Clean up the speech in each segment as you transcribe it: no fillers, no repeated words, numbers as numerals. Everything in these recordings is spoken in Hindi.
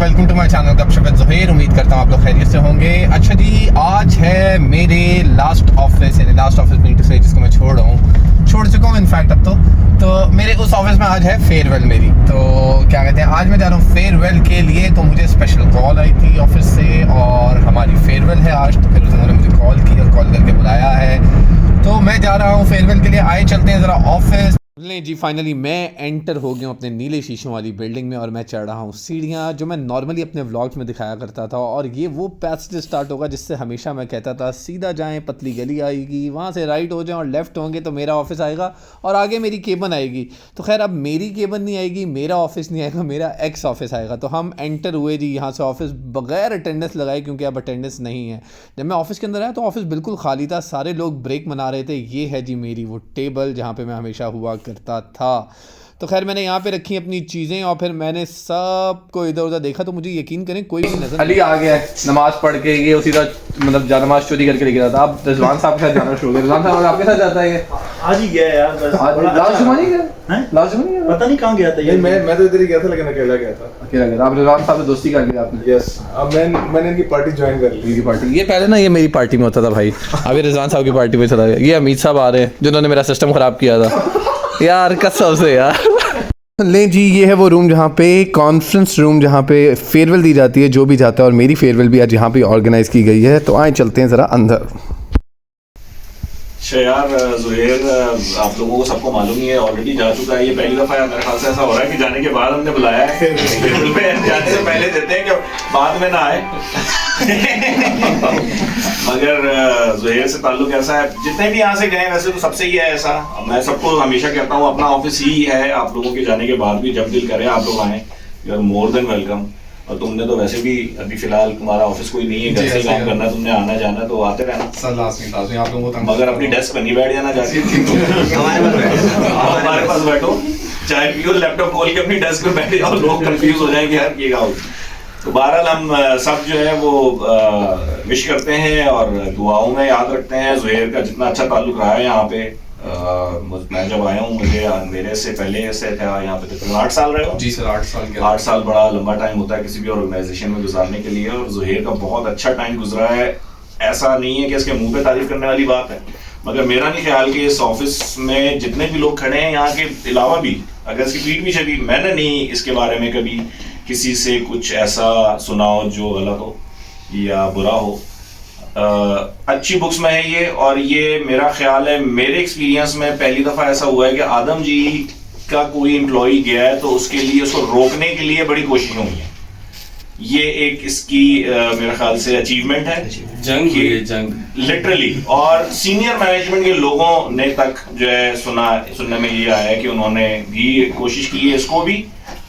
वेलकम टू माय चैनल गपशप विद ज़ुहैर। उम्मीद करता हूँ आप लोग खैरियत से होंगे। अच्छा जी, आज है मेरे लास्ट ऑफिस, यानी लास्ट ऑफिस मीट से जिसको मैं छोड़ चुका हूँ इनफैक्ट अब तो मेरे उस ऑफिस में आज है फेयरवेल मेरी। तो क्या कहते हैं, आज मैं जा रहा हूँ फेयरवेल के लिए। तो मुझे स्पेशल कॉल आई थी ऑफिस से और हमारी फेयरवेल है आज। तो फिर उन्होंने मुझे कॉल की और कॉल करके बुलाया है, तो मैं जा रहा हूँ फेयरवेल के लिए। आए चलते हैं ज़रा ऑफिस। नहीं जी, फाइनली मैं एंटर हो गया हूँ अपने नीले शीशों वाली बिल्डिंग में और मैं चढ़ रहा हूँ सीढ़ियाँ जो मैं नॉर्मली अपने व्लॉग्स में दिखाया करता था। और ये वो पैसेज स्टार्ट होगा जिससे हमेशा मैं कहता था सीधा जाएं, पतली गली आएगी, वहाँ से राइट हो जाएं और लेफ़्ट होंगे तो मेरा ऑफिस आएगा और आगे मेरी केबिन आएगी। तो खैर अब मेरी केबिन नहीं आएगी, मेरा ऑफिस नहीं आएगा, मेरा एक्स ऑफिस आएगा। तो हम एंटर हुए जी यहाँ से ऑफिस बगैर अटेंडेंस लगाए, क्योंकि अब अटेंडेंस नहीं है। जब मैं ऑफिस के अंदर आया तो ऑफिस बिल्कुल खाली था, सारे लोग ब्रेक मना रहे थे। ये है जी मेरी वो टेबल जहाँ पर मैं हमेशा हुआ करता था। तो खैर मैंने यहाँ पे रखी अपनी चीज़ें और फिर मैंने सबको इधर उधर देखा। तो मुझे यकीन करें कोई भी नजर अली आ गया है नमाज पढ़ के, ये उसी का मतलब नमाज चोरी करके लेके रहा था। अब रिजवान साहब के साथ जाना शुरू हो गया। रिजवान साहब आपके साथ जाता है? ये आज ही गया यार, बस पता नहीं कहाँ गया था ये। मैं तो इधर ही गया था, लेकिन अकेला गया था। आप रिजवान साहब से दोस्ती कर लिया आपने? यस, अब मैंने इनकी पार्टी ज्वाइन कर ली। इनकी पार्टी, ये पहले ना ये मेरी पार्टी में होता था भाई, अभी रिजवान साहब की पार्टी में चला गया। ये अमीर साहब आ रहे हैं जिन्होंने मेरा सिस्टम ख़राब किया था यार, कसम से यार। लें जी, ये है वो रूम जहाँ पे कॉन्फ्रेंस रूम, जहाँ पे फेयरवेल दी जाती है जो भी जाता है। और मेरी फेयरवेल भी आज यहाँ पे ऑर्गेनाइज की गई है। तो आए चलते हैं ज़रा अंदर। यार ज़ुहैर, आप लोगों को सबको मालूम ही है, ऑलरेडी जा चुका है। ये पहली दफ़ा है मेरे ख्याल से ऐसा हो रहा है कि जाने के बाद हमने बुलाया है। जाने से पहले देते हैं कि बाद में ना आए। मगर ज़ुहैर से ताल्लुक ऐसा है, जितने भी यहाँ से गए वैसे तो सबसे ही है ऐसा। मैं सबको हमेशा कहता हूँ अपना ऑफिस ही है। आप लोगों के जाने के बाद भी जब दिल करे आप लोग आएँ, you are more than welcome. और तुमने तो वैसे भी अभी फिलहाल तुम्हारा ऑफिस कोई नहीं है, घर से काम करना, तुमने आना जाना तो आते रहना सर। आप लोगों को मगर अपनी डेस्क पर नहीं बैठ जाना जाके। हमारे पास बैठो, चाय पियो, लैपटॉप खोल के अपनी डेस्क पे बैठ जाओ। लोग कंफ्यूज हो जाएंगे यार ये गाँव। तो बहरहाल हम सब जो है वो विश करते हैं और दुआओं में याद रखते हैं। ज़ुहैर का जितना अच्छा ताल्लुक रहा है यहाँ पे, मैं जब आया हूँ मुझे मेरे से पहले से था यहाँ पे तकरीबन 8 साल रहे हो। जी सर, 8 साल के। 8 साल बड़ा लंबा टाइम होता है किसी भी ऑर्गेनाइजेशन में गुजारने के लिए, और ज़ुहैर का बहुत अच्छा टाइम गुजरा है। ऐसा नहीं है कि इसके मुंह पे तारीफ करने वाली बात है, मगर मेरा नहीं ख्याल कि इस ऑफिस में जितने भी लोग खड़े हैं यहाँ के अलावा भी, अगर इसकी पीठ भी चली, मैंने नहीं इसके बारे में कभी किसी से कुछ ऐसा सुना हो जो गलत हो या बुरा हो। अच्छी बुक्स में है ये, और ये मेरा ख्याल है, मेरे एक्सपीरियंस में पहली दफ़ा ऐसा हुआ है कि आदम जी का कोई एम्प्लॉई गया है तो उसके लिए उसको रोकने के लिए बड़ी कोशिश हुई है। ये एक इसकी मेरे ख्याल से अचीवमेंट है, जंग लिटरली। और सीनियर मैनेजमेंट के लोगों ने तक जो है सुनने में ये आया है कि उन्होंने भी कोशिश की है इसको भी,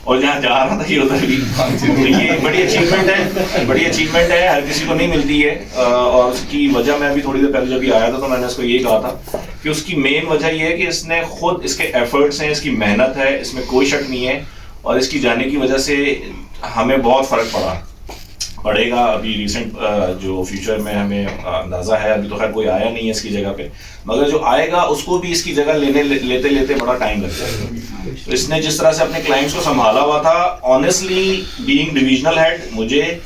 और जहाँ जा रहा था ये उधर भी। तो ये बड़ी अचीवमेंट है, हर किसी को नहीं मिलती है। और उसकी वजह मैं अभी थोड़ी देर पहले जब भी आया था तो मैंने उसको ये कहा था कि उसकी मेन वजह ये है कि इसने खुद, इसके एफर्ट्स हैं, इसकी मेहनत है, इसमें कोई शक नहीं है। और इसकी जाने की वजह से हमें बहुत फ़र्क पड़ेगा। अभी रिसेंट जो फ्यूचर में हमें अंदाज़ा है, अभी तो खैर कोई आया नहीं है इसकी जगह पे, मगर जो आएगा उसको भी इसकी जगह लेते बड़ा टाइम लगता है। तो इसने जिस तरह से अपने क्लाइंट्स को संभाला हुआ था, ऑनेस्टली बीइंग डिविजनल हेड, मुझे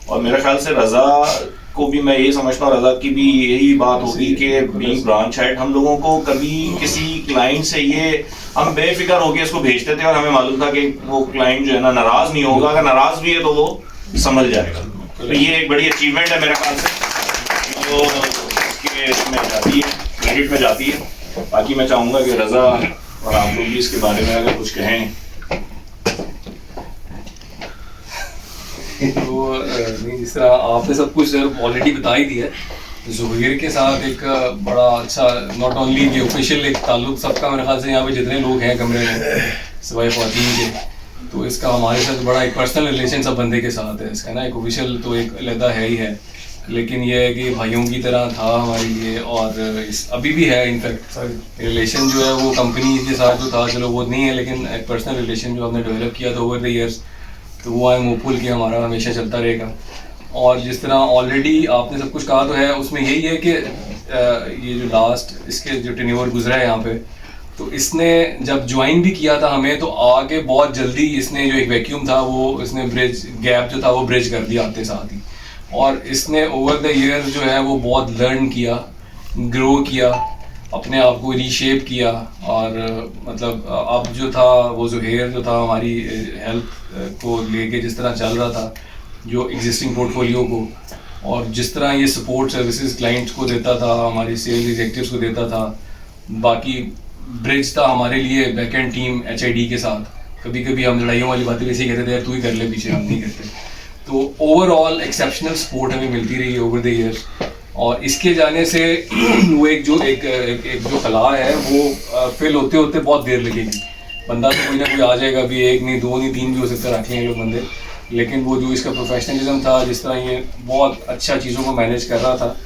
और मेरे ख्याल से रज़ा को भी मैं ये समझता हूँ, रज़ा की भी यही बात होगी कि बीइंग ब्रांच हेड, हम लोगों को कभी किसी क्लाइंट से ये हम बेफिक्र होकर इसको भेजते थे और हमें मालूम था कि वो क्लाइंट जो है ना नाराज़ नहीं होगा, अगर नाराज़ भी है तो वो समझ जाएगा। तो ये एक बड़ी अचीवमेंट है मेरे ख्याल से, जो इसमें जाती है, क्रेडिट में जाती है। बाकी मैं चाहूँगा कि रज़ा और आप लोग भी इसके बारे में अगर कुछ कहें। तो नहीं, जिस तरह आपने सब कुछ ऑलरेडी बता ही दिया है। ज़ुहैर के साथ एक बड़ा अच्छा, नॉट ओनली कि ऑफिशियल एक ताल्लुक सबका, मेरे ख्याल से यहाँ पे जितने लोग हैं कमरे में सिवाय ख़वातीन के, तो इसका हमारे साथ बड़ा एक पर्सनल रिलेशन सब बंदे के साथ है इसका ना। एक ऑफिशियल तो एक अलग है ही है, लेकिन ये है कि भाइयों की तरह था हमारे लिए, और अभी भी है। इनफैक्ट रिलेशन जो है वो कंपनी के साथ जो था, चलो वो नहीं है, लेकिन एक पर्सनल रिलेशन जो हमने डेवलप किया था ओवर द ईयर्स, तो वो आई एम होपफुल कि हमारा हमेशा चलता रहेगा। और जिस तरह ऑलरेडी आपने सब कुछ कहा तो है, उसमें यही है कि ये जो लास्ट इसके जो टेन्योर गुजरा है यहाँ पे, तो इसने जब ज्वाइन भी किया था हमें, तो आगे बहुत जल्दी इसने जो एक वैक्यूम था वो इसने ब्रिज गैप जो था वो ब्रिज कर दिया आते साथ ही। और इसने ओवर द ईयर जो है वो बहुत लर्न किया, ग्रो किया, अपने आप को रीशेप किया। और मतलब अब जो था वो ज़ुहैर जो था हमारी हेल्थ को लेके जिस तरह चल रहा था, जो एग्जिस्टिंग पोर्टफोलियो को, और जिस तरह ये सपोर्ट सर्विसेज क्लाइंट्स को देता था, हमारी सेल्स एग्जीक्यूटिव्स को देता था, बाकी ब्रिज था हमारे लिए बैकएंड टीम HID के साथ। कभी कभी हम लड़ाइयों वाली बातें वैसे ही कहते थे, यार तू ही कर ले पीछे, हम नहीं करते। तो ओवरऑल एक्सेप्शनल सपोर्ट हमें मिलती रही ओवर द ईयर्स। और इसके जाने से वो एक जो खला है वो फिल होते होते बहुत देर लगेगी। बंदा तो कोई ना कोई आ जाएगा, अभी 1 नहीं 2 नहीं 3 भी हो सकता रख लेंगे लोग बंदे, लेकिन वो जो इसका प्रोफेशनलिज्म था, जिस तरह ये बहुत अच्छा चीज़ों को मैनेज कर रहा था,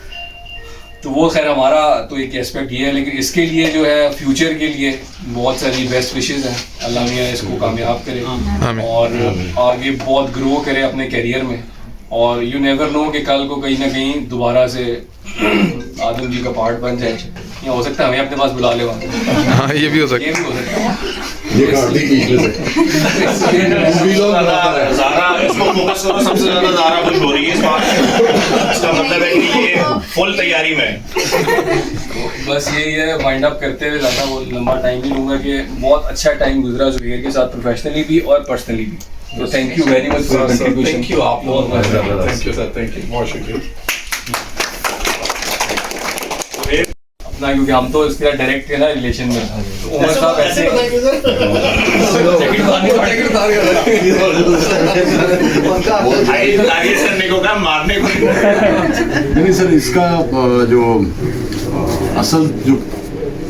तो वो खैर हमारा तो एक एस्पेक्ट ये है। लेकिन इसके लिए जो है फ्यूचर के लिए बहुत सारी बेस्ट विशेज़ हैं। अल्लाह मियाँ इसको कामयाब करे और आगे बहुत ग्रो करे अपने करियर में। और यू नेवर नो कि कल को कहीं ना कहीं दोबारा से आदम जी का पार्ट बन जाए, या हो सकता है हमें अपने पास बुला ले वहाँ। हाँ, ये भी हो सकता है। ये भी हो सकता है। इसको फोकस करो, सबसे ज्यादा ज़ारा खुश हो रही है इस बात से। इसका मतलब है कि ये फुल तैयारी में। तो बस यही है, वाइंड अप करते हुए ज़्यादा वो लंबा टाइम नहीं लूँगा कि बहुत अच्छा टाइम गुजरा ज़ुहैर के साथ, प्रोफेशनली भी और पर्सनली भी। तो thank you very much for contribution. Thank you, आप बहुत thank you sir, thank you, बहुत शुक्रिया। अपना क्योंकि हम तो इसके डायरेक्ट है ना रिलेशन में, तो उमर साहब ऐसे करने को क्या, मारने को नहीं सर, इसका जो असल जो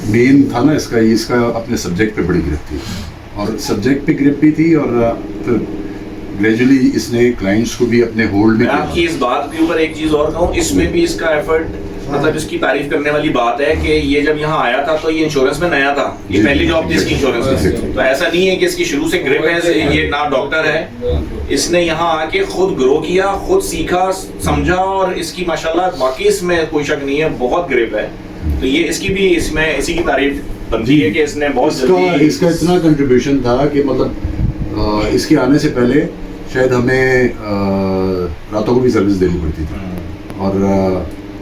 मेन था ना इसका अपने सब्जेक्ट पे बड़ी ग्रिप थी, और सब्जेक्ट पे ग्रिप भी थी, और फिर ग्रेजुअली इसने क्लाइंट्स को भी अपने होल्ड में मैं आपकी इस बात के ऊपर एक चीज और कहूँ, इसमें भी इसका एफर्ट, मतलब इसकी तारीफ करने वाली बात है कि ये जब यहाँ आया था तो ये इंश्योरेंस में नया था, ये पहली जॉब थी इसकी इंश्योरेंस में। तो ऐसा नहीं है कि इसकी शुरू से ग्रिप है, ये ना डॉक्टर है, इसने यहाँ आके खुद ग्रो किया, खुद सीखा समझा, और इसकी माशाल्लाह बाकी इसमें कोई शक नहीं है बहुत ग्रिप है। तो ये इसकी भी इसमें इसी की तारीफ बनती है कि इसने बहुत इसका इतना कंट्रीब्यूशन था कि मतलब इसके आने से पहले शायद हमें रातों को भी सर्विस देनी पड़ती थी, और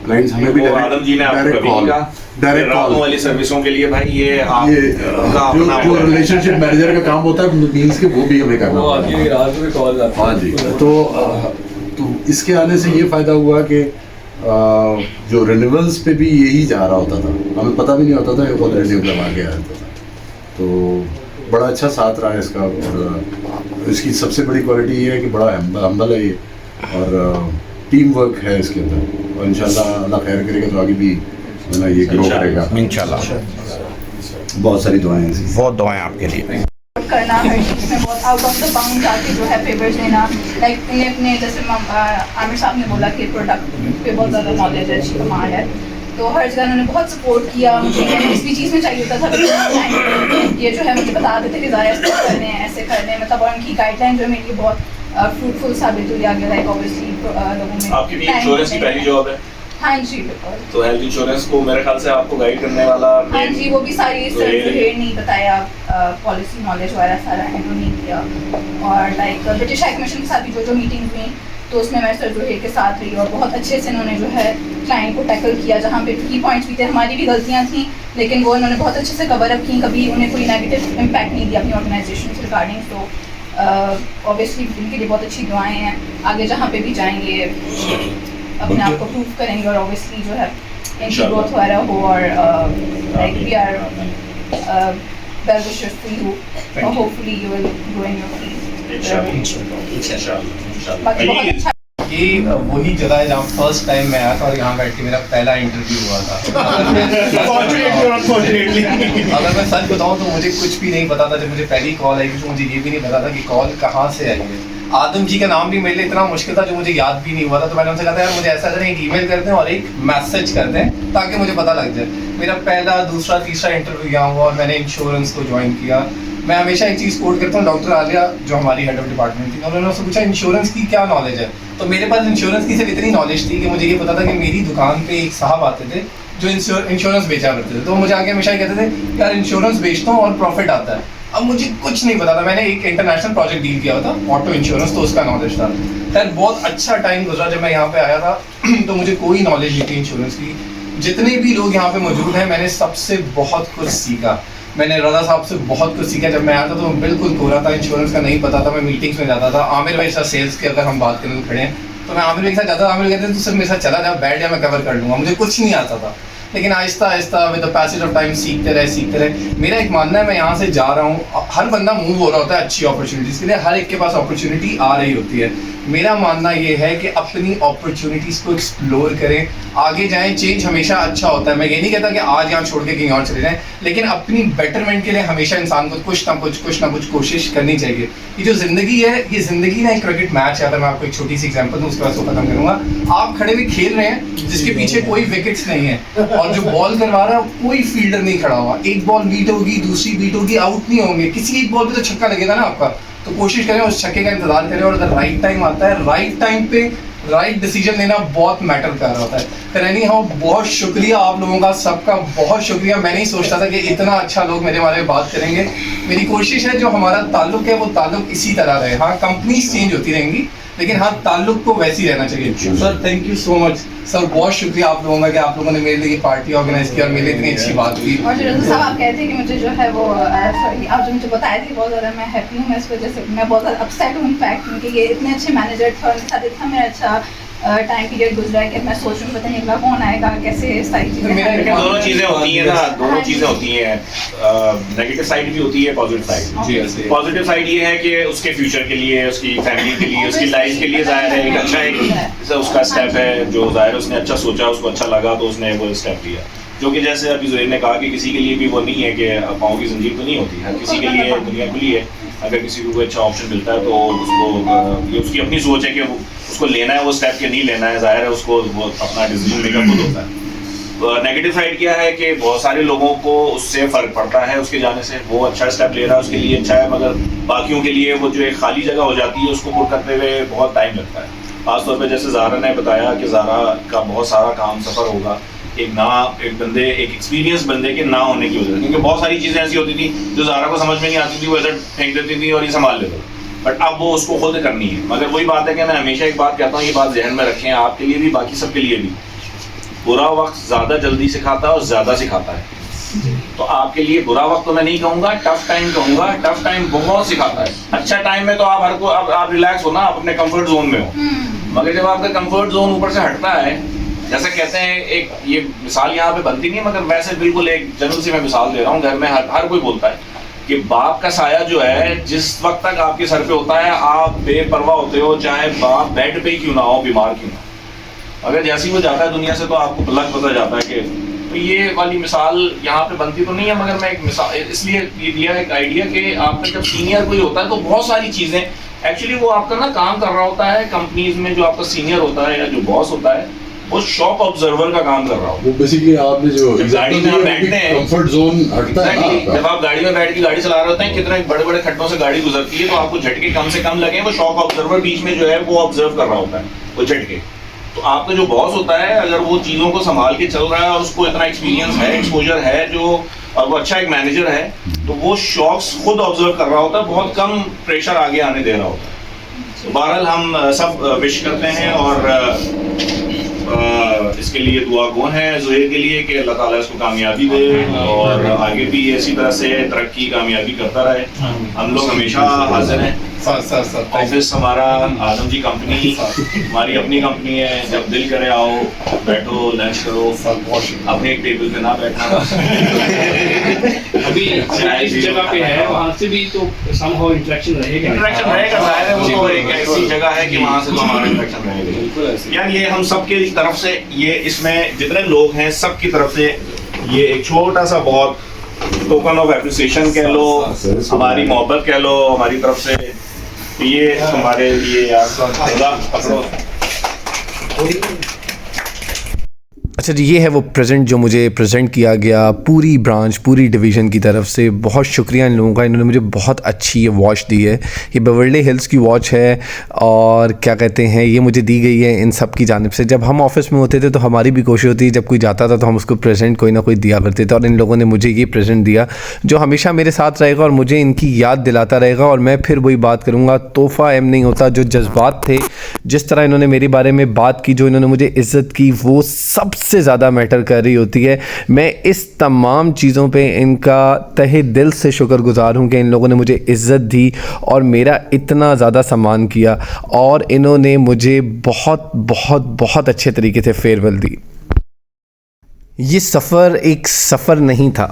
क्लाइंट्स हमें भी आदम जी ने डायरेक्ट कॉल वाली सर्विसों के लिए भाई ये जो रिलेशनशिप मैनेजर का काम होता है मींस के वो भी हमें करना होता है। रात में कॉल आता है। हाँ जी, तो इसके आने से ये फायदा हुआ कि जो रिन्यूअल्स पे भी यही जा रहा होता था, हमें पता भी नहीं होता था ये खुद रिन्यूअल आ गया था। तो बड़ा अच्छा साथ रहा है इसका, और इसकी सबसे बड़ी क्वालिटी ये है कि बड़ा हम्बल है ये, और टीम वर्क है इसके अंदर, और इंशाल्लाह अल्लाह खैर करेगा तो आगे भी ये ग्रो करेगा इंशाल्लाह। बहुत सारी दुआएं हैं, बहुत दुआएं आपके लिए। करना हर चीज़ में बहुत आउट ऑफ द बाउंड जाके जो है फेवर्स लेना, लाइक इन्हें अपने जैसे आमिर साहब ने बोला कि प्रोडक्ट पे बहुत ज़्यादा नॉलेज है, अच्छी कमांड है, तो हर जगह उन्होंने बहुत सपोर्ट किया मुझे। इस भी चीज़ में चाहिए होता था ये जो है मुझे बता देते कि ज़्यादा ऐसे करने हैं, ऐसे करने हैं, मतलब उनकी गाइडलाइन जो है मेरे लिए बहुत फ्रूटफुल साबित हुई आगे। लाइक ऑब्वियसली लोगों में आपकी भी इंश्योरेंस की पहली जॉब है? हाँ जी बिल्कुल। तो हेल्थ इंश्योरेंस को मेरे ख्याल से आपको गाइड करने वाला, हाँ जी, वो भी सारी ज़ुहैर नहीं बताया, पॉलिसी नॉलेज वगैरह सारा हैंडल नहीं किया। और लाइक ब्रिटिश हाई कमीशन के साथ भी जो मीटिंग्स हुई, तो उसमें मैं सर ज़ुहैर के साथ रही, और बहुत अच्छे से उन्होंने जो है क्लाइंट को टैकल किया, जहाँ पे की पॉइंट्स भी थे, हमारी भी गलतियाँ थी, लेकिन वो उन्होंने बहुत अच्छे से कवर अप की, कभी उन्हें कोई नेगेटिव इम्पैक्ट नहीं दिया अपनी ऑर्गेनाइजेशन से रिगार्डिंग। तो ऑब्वियसली इनके लिए बहुत अच्छी दुआएं हैं, आगे जहाँ पे भी जाएंगे अपने आप को प्रूव करेंगे, और ऑब्वियसली जो है इनकी ग्रोथ वगैरह हो, और like we are well wishers for you, और hopefully you will grow in your field. बाकी बहुत अच्छा ये वही जगह है जहाँ फर्स्ट टाइम मैं आया था, और यहाँ बैठ के मेरा पहला इंटरव्यू हुआ था। अगर मैं सच बताऊँ तो मुझे कुछ भी नहीं पता था जब मुझे पहली कॉल आई, तो मुझे ये भी नहीं पता था कि कॉल कहाँ से आई है। आदम जी का नाम भी मेरे लिए इतना मुश्किल था जो मुझे याद भी नहीं हुआ था, तो मैंने उनसे कहा था यार मुझे ऐसा करें, एक ईमेल करते हैं और एक मैसेज करते हैं ताकि मुझे पता लग जाए। मेरा पहला दूसरा तीसरा इंटरव्यू यहाँ हुआ, और मैंने इंश्योरेंस को ज्वाइन किया। मैं हमेशा एक चीज़ कोट करता हूँ, डॉक्टर आलिया जो हमारी हेड ऑफ डिपार्टमेंट थी, उन्होंने उससे पूछा इंश्योरेंस की क्या नॉलेज है, तो मेरे पास इंश्योरेंस की सिर्फ इतनी नॉलेज थी कि मुझे ये पता था कि मेरी दुकान पे एक साहब आते थे जो इंश्योरेंस बेचा करते थे। तो मुझे आगे हमेशा कहते थे यार इंश्योरेंस बेचता हूँ और प्रॉफिट आता है। अब मुझे कुछ नहीं पता था, मैंने एक इंटरनेशनल प्रोजेक्ट डील किया था ऑटो इंश्योरेंस, तो उसका नॉलेज था। खैर बहुत अच्छा टाइम गुजरा जब मैं यहाँ पे आया था तो मुझे कोई नॉलेज नहीं थी इंश्योरेंस की। जितने भी लोग यहाँ पे मौजूद हैं मैंने सबसे बहुत कुछ सीखा। मैंने रज़ा साहब से बहुत कुछ सीखा। जब मैं आया था तो मैं बिल्कुल कोरा था, इंश्योरेंस का नहीं पता था। मैं मीटिंग्स में जाता था, आमिर भाई साथ सेल्स के अगर हम बात करें तो खड़े हैं, तो मैं आमिर भाई के साथ जाता था। आमिर कहते तू सिर्फ मेरे साथ चला जा, बैठ जा, मैं कवर कर लूँगा। मुझे कुछ नहीं आता था, लेकिन Aahista Aahista with the passage of time सीखते रहे। मेरा एक मानना है, मैं यहाँ से जा रहा हूँ, हर बंदा मूव हो रहा होता है अच्छी अपॉर्चुनिटीज़ के लिए, हर एक के पास अपॉर्चुनिटी आ रही होती है। मेरा मानना ये है कि अपनी अपॉर्चुनिटीज़ को एक्सप्लोर करें, आगे जाएं। चेंज हमेशा अच्छा होता है। मैं ये नहीं कहता कि आज यहाँ छोड़ के कहीं और चले जाएं, लेकिन अपनी बेटरमेंट के लिए हमेशा इंसान को कुछ ना कुछ कोशिश करनी चाहिए। ये जो ज़िंदगी है, ये ज़िंदगी ना एक क्रिकेट मैच है। अगर मैं आपको एक छोटी सी एग्जांपल दूँ उसके बाद उसको खत्म करूँगा। आप खड़े हुए खेल रहे हैं जिसके पीछे कोई विकेट्स नहीं है, और जो बॉल करवा रहा है कोई फील्डर नहीं खड़ा हुआ। एक बॉल बीट होगी, दूसरी बीट होगी, आउट नहीं होंगे, किसी एक बॉल पे तो छक्का लगेगा ना आपका। तो कोशिश करें उस छक्के का इंतजार करें, और अगर राइट टाइम आता है, राइट टाइम पे राइट डिसीजन लेना बहुत मैटर कर रहा होता है। फिर एनी हाउ बहुत शुक्रिया आप लोगों का, सबका बहुत शुक्रिया। मैं नहीं सोचता था कि इतना अच्छा लोग मेरे बारे में बात करेंगे। मेरी कोशिश है जो हमारा ताल्लुक है वो ताल्लुक इसी तरह रहे। हाँ, कंपनीज चेंज होती रहेंगी, लेकिन हाँ ताल्लुक को वैसे ही रहना चाहिए। Sir thank you so much sir, बहुत शुक्रिया आप लोगों का कि आप लोगों ने मेरे लिए ये पार्टी ऑर्गेनाइज की और मेरे लिए इतनी अच्छी बात की। और जो रज़ा साहब आप कहते हैं कि मुझे जो है वो सॉरी, आप जो मुझे बताए थे बहुत ज़्यादा मैं हैप्पी हूँ। मैं इस वजह से मैं बहुत ज़्यादा अपसेट हूँ इनफैक्ट, क्योंकि ये इतने अच्छे मैनेजर थे और उनके साथ इतना मेरा अच्छा टाइम पीरियड गुजरा है कि मैं सोच रही हूँ पता नहीं अगला कौन आएगा, कैसे सारी चीज़ें। दोनों चीज़ें होती हैं ना, दोनों चीज़ें होती हैं। नेगेटिव साइड भी होती है, पॉजिटिव साइड। पॉजिटिव साइड ये है कि उसके फ्यूचर के लिए, उसकी फैमिली के लिए, उसकी लाइफ के लिए ज़ाहिर है एक अच्छा एक उसका स्टेप है जो ज़ाहिर उसने अच्छा सोचा, उसको अच्छा लगा तो उसने वो स्टेप लिया। जो कि जैसे अभी ज़ुहैर ने कहा कि किसी के लिए भी वो नहीं है कि पाँव की जंजीर तो नहीं होती, हर किसी के लिए दुनिया खुली है। अगर किसी को कोई अच्छा ऑप्शन मिलता है तो उसको, ये उसकी अपनी सोच है कि उसको लेना है वो स्टेप के नहीं लेना है, ज़ाहिर है उसको वो अपना डिसीजन मेकर खुद होता है। नेगेटिव साइड क्या है कि बहुत सारे लोगों को उससे फ़र्क पड़ता है उसके जाने से। वो अच्छा स्टेप ले रहा है, उसके लिए अच्छा है, मगर बाकियों के लिए वो जो एक खाली जगह हो जाती है उसको पुर करते हुए बहुत टाइम लगता है। खासतौर पर जैसे ज़ारा ने बताया कि ज़ारा का बहुत सारा काम सफ़र होगा एक एक्सपीरियंस बंदे के ना होने की वजह से, क्योंकि बहुत सारी चीज़ें ऐसी होती थी जो ज़ारा को समझ में नहीं आती थी, वो इधर फेंक देती थी और ये संभाल लेते। बट अब वो उसको खुद करनी है। मगर वही बात है कि मैं हमेशा एक बात कहता हूँ, ये बात जहन में रखें, आपके लिए भी बाकी सबके लिए भी, बुरा वक्त ज़्यादा जल्दी सिखाता है और ज़्यादा सिखाता है। तो आपके लिए बुरा वक्त तो मैं नहीं कहूँगा, टफ टाइम कहूँगा। टफ टाइम बहुत सिखाता है। अच्छा टाइम में तो आप आप रिलैक्स हो ना, आप अपने कंफर्ट जोन में हो। मगर जब आपका कंफर्ट जोन ऊपर से हटता है, जैसे कहते हैं, एक ये मिसाल यहाँ पे बनती नहीं है मगर वैसे बिल्कुल एक जनरल सी मैं मिसाल दे रहा हूँ। घर में हर कोई बोलता है कि बाप का साया जो है जिस वक्त तक आपके सर पे होता है आप बेपरवाह होते हो, चाहे बाप बेड पे ही क्यों ना हो, बीमार क्यों ना। अगर जैसे ही वो जाता है दुनिया से तो आपको पलक पता जाता है कि, तो ये वाली मिसाल यहाँ पे बनती तो नहीं है, मगर मैं एक मिसाल इसलिए ये दिया एक आइडिया कि आपका जब सीनियर कोई होता है तो बहुत सारी चीज़ें एक्चुअली वो आपका ना काम कर रहा होता है कंपनीज में। जो आपका सीनियर होता है या जो बॉस होता है वो शॉप ऑब्जर्वर का काम कर रहा हो। वो बेसिकली आपने जो गाड़ी में आप बैठते हैं, कंफर्ट जोन हटता है ना। जब आप गाड़ी में बैठ के गाड़ी चला रहे होते हैं, कितने बड़े बड़े खड्डों से गाड़ी गुजरती है तो आपको झटके कम से कम लगे, वो शॉप ऑब्जर्वर बीच में जो है वो ऑब्जर्व कर रहा होता है वो झटके। तो आपका जो बॉस होता है अगर वो चीज़ों को संभाल के चल रहा है और उसको इतना एक्सपीरियंस है, एक्सपोजर है जो, और वो अच्छा एक मैनेजर है, तो वो शॉक्स खुद ऑब्जर्व कर रहा होता है, बहुत कम प्रेशर आगे आने दे रहा होता है। तो बहरहाल हम सब विश करते हैं और इसके लिए दुआ गो हैं ज़ुहैर के लिए कि अल्लाह ताला इसको कामयाबी दे और आगे भी इसी तरह से तरक्की कामयाबी करता रहे। हम लोग हमेशा हाजिर हैं। ऑफिस हमारा आदम जी कंपनी हमारी अपनी कंपनी है। जब दिल करे आओ, बैठो, लंच करो, अपने एक टेबल पे ना बैठना। अभी जिस जगह पे है वहाँ से भी तो somehow इंटरेक्शन रहेगा। ज़ाहिर है वो तो एक ऐसी जगह है कि वहाँ से तो हमारा इंटरेक्शन रहेगा। यार ये हम सबके तरफ से, ये इसमें जितने लोग हैं सबकी तरफ से ये एक छोटा सा बहुत टोकन ऑफ एप्रिसिएशन कह लो, हमारी मोहब्बत कह लो हमारी तरफ से। ये हमारे लिए यार पकड़ो। अच्छा जी, ये है वो प्रेजेंट जो मुझे प्रेजेंट किया गया पूरी ब्रांच, पूरी डिवीज़न की तरफ से। बहुत शुक्रिया इन लोगों का, इन्होंने मुझे बहुत अच्छी ये वॉच दी है। ये बेवर्ली हिल्स की वॉच है और क्या कहते हैं, ये मुझे दी गई है इन सब की जानिब से। जब हम ऑफिस में होते थे तो हमारी भी कोशिश होती, जब कोई जाता था तो हम उसको प्रेजेंट कोई ना कोई दिया करते थे, और इन लोगों ने मुझे ये प्रेजेंट दिया जो हमेशा मेरे साथ रहेगा और मुझे इनकी याद दिलाता रहेगा। और मैं फिर वही बात करूँगा, तोहफ़ा एम नहीं होता, जो जज्बात थे, जिस तरह इन्होंने मेरे बारे में बात की, जो इन्होंने मुझे इज़्ज़त की, वो सबसे ज़्यादा मैटर कर रही होती है। मैं इस तमाम चीज़ों पे इनका तहे दिल से शुक्रगुजार हूँ कि इन लोगों ने मुझे इज़्ज़त दी और मेरा इतना ज़्यादा सम्मान किया, और इन्होंने मुझे बहुत बहुत बहुत अच्छे तरीके से फेयरवेल दी। ये सफ़र एक सफ़र नहीं था,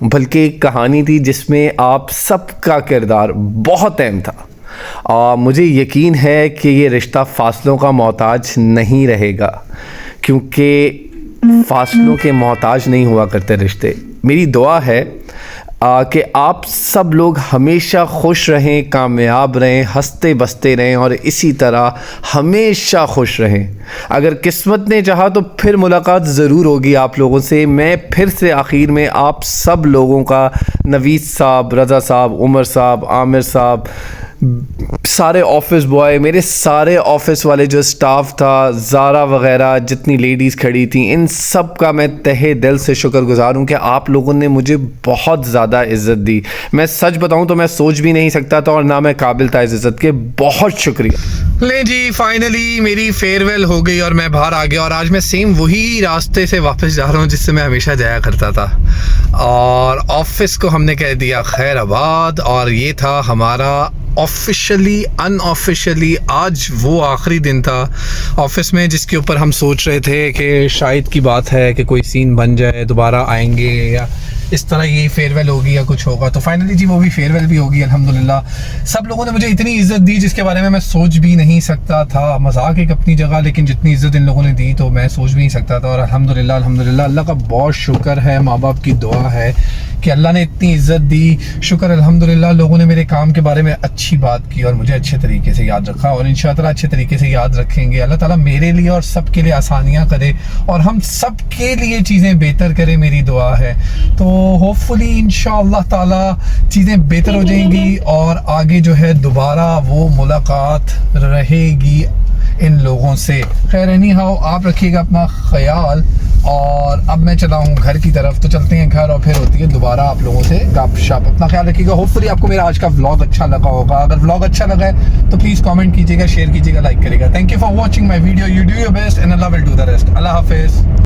बल्कि एक कहानी थी जिसमें आप सबका किरदार बहुत अहम था। मुझे यकीन है कि ये रिश्ता फासलों का मोहताज नहीं रहेगा, क्योंकि फासलों के मोहताज नहीं हुआ करते रिश्ते। मेरी दुआ है कि आप सब लोग हमेशा खुश रहें, कामयाब रहें, हंसते बसते रहें और इसी तरह हमेशा खुश रहें। अगर किस्मत ने चाहा तो फिर मुलाकात ज़रूर होगी आप लोगों से। मैं फिर से आखिर में आप सब लोगों का, नवीद साहब, रज़ा साहब, उमर साहब, आमिर साहब, सारे ऑफिस बॉय, मेरे सारे ऑफिस वाले जो स्टाफ था, ज़ारा वगैरह जितनी लेडीज़ खड़ी थी, इन सब का मैं तहे दिल से शुक्रगुजार हूँ कि आप लोगों ने मुझे बहुत ज़्यादा इज़्ज़त दी। मैं सच बताऊँ तो मैं सोच भी नहीं सकता था और ना मैं काबिल था इस इज़्ज़त के। बहुत शुक्रिया। ले जी, फाइनली मेरी फेयरवेल हो गई और मैं बाहर आ गया, और आज मैं सेम वही रास्ते से वापस जा रहा हूँ जिससे मैं हमेशा जाया करता था। और ऑफिस को हमने कह दिया खैराबाद, और ये था हमारा ऑफिशियली अनऑफिशियली आज वो आखिरी दिन था ऑफिस में जिसके ऊपर हम सोच रहे थे कि शायद की बात है कि कोई सीन बन जाए, दोबारा आएंगे या इस तरह ये फेयरवेल होगी या कुछ होगा। तो फाइनली जी वो भी फेयरवेल भी होगी अल्हम्दुलिल्लाह। सब लोगों ने मुझे इतनी इज़्ज़त दी जिसके बारे में मैं सोच भी नहीं सकता था। मजाक एक अपनी जगह, लेकिन जितनी इज़्ज़त इन लोगों ने दी तो मैं सोच भी नहीं सकता था। और अल्हम्दुलिल्लाह अल्हम्दुलिल्लाह अल्लाह का बहुत शुक्र है, माँ बाप की दुआ है कि अल्लाह ने इतनी इज़्ज़त दी। शुक्र अल्हम्दुलिल्लाह लोगों ने मेरे काम के बारे में अच्छी बात की और मुझे अच्छे तरीके से याद रखा, और इंशाअल्लाह अच्छे तरीके से याद रखेंगे। अल्लाह ताला मेरे लिए और सब के लिए आसानियाँ करे और हम सब के लिए चीज़ें बेहतर करे, मेरी दुआ है। तो होपफुली इंशाअल्लाह ताला चीज़ें बेहतर हो जाएंगी और आगे जो है दोबारा वो मुलाकात रहेगी इन लोगों से। खैर एनी हाउ, आप रखिएगा अपना ख्याल, और अब मैं चला हूँ घर की तरफ। तो चलते हैं घर और फिर होती है दोबारा आप लोगों से गपशप। अपना ख्याल रखिएगा। होपफुली आपको मेरा आज का व्लॉग अच्छा लगा होगा। अगर व्लॉग अच्छा लगा है तो प्लीज़ कमेंट कीजिएगा, शेयर कीजिएगा, लाइक करिएगा। Thank you for watching my video. You do your best and Allah will do the rest. Allah हाफिज़।